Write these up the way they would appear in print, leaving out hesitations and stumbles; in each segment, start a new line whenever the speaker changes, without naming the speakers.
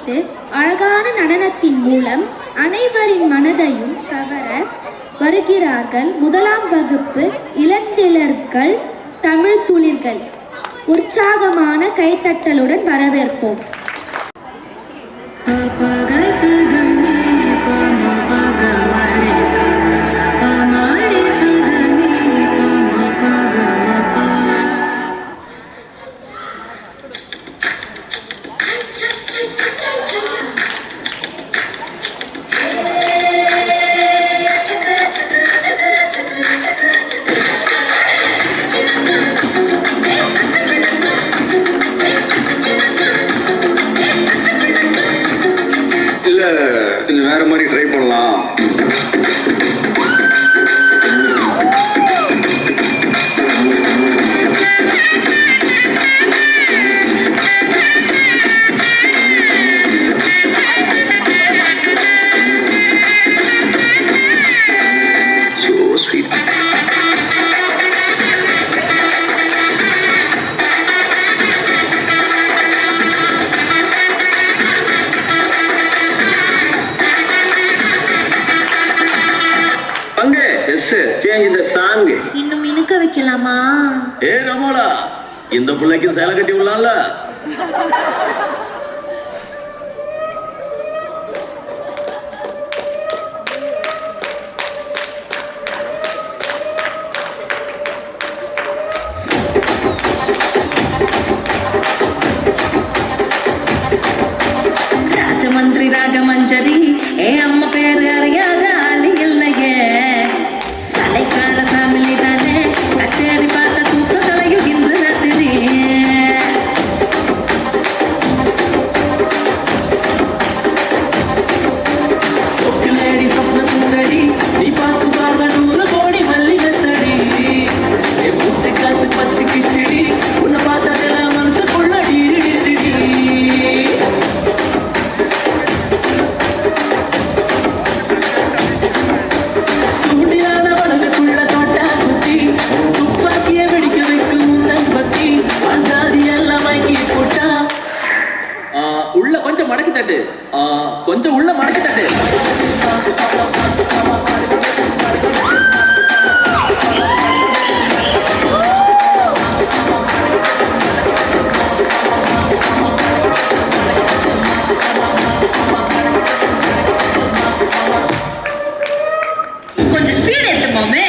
வைத்து அழகான நடனத்தின் மூலம் அனைவரின் மனதையும் கவர வருகிறார்கள் முதலாம் வகுப்பு இளந்திளர்கள் தமிழ் துளிர்கள். உற்சாகமான கைத்தட்டலுடன் வரவேற்போம்.
வேற மாதிரி ட்ரை பண்ணலாம்.
இன்னும் இனுக்க வைக்கலாமா?
ஏ ரமோலா, இந்த பிள்ளைக்கு சேலை கட்டி விடலாம்ல?
ராஜமந்திரி ராகமஞ்சரி ஏ அம்மா பேரு அறியாத ஆளு இல்லையே. தலைக்கார ஃபேமிலி தானே, கச்சேரி பார்த்த தூக்க தலையும் இன்று ராத்திரி. சொக்குலேடி சொப்ன சுந்தரி, நீ பார்த்து பார்வ 100 கோடி மல்லிகத்தடி. என் புத்தி காத்து பத்து கிச்சடி, உன்னை பார்த்ததில்ல மனசுக்குள்ள டிடி. உள்ள கொஞ்சம் மடக்கி தட்டு, கொஞ்சம் உள்ள மடக்கி தட்டு. கொஞ்சம் ஸ்பீட் எடுத்து மாமே.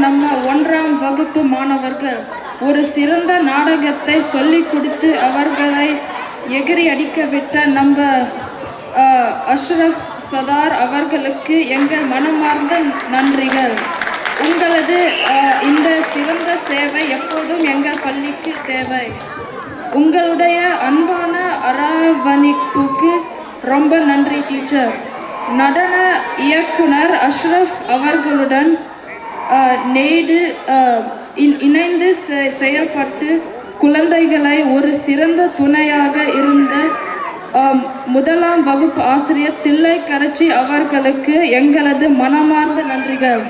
நம்ம 1ஆம் வகுப்பு மாணவர்கள் ஒரு சிறந்த நாடகத்தை சொல்லிக் கொடுத்து அவர்களை எகிரி அடிக்க விட்ட நம்ம அஷ்ரஃப் சதார் அவர்களுக்கு எங்கள் மனமார்ந்த நன்றிகள். உங்களது இந்த சிறந்த சேவை எப்போதும் எங்கள் பள்ளிக்கு தேவை. உங்களுடைய அன்பான அரவணைப்புக்கு ரொம்ப நன்றி டீச்சர். நடன இயக்குனர் அஷ்ரஃப் அவர்களுடன் இணைந்து செயல்பட்டு குழந்தைகளை ஒரு சிறந்த துணையாக இருந்த முதலாம் வகுப்பு ஆசிரியர் தில்லை கரச்சி அவர்களுக்கு எங்களது மனமார்ந்த நன்றிகள்.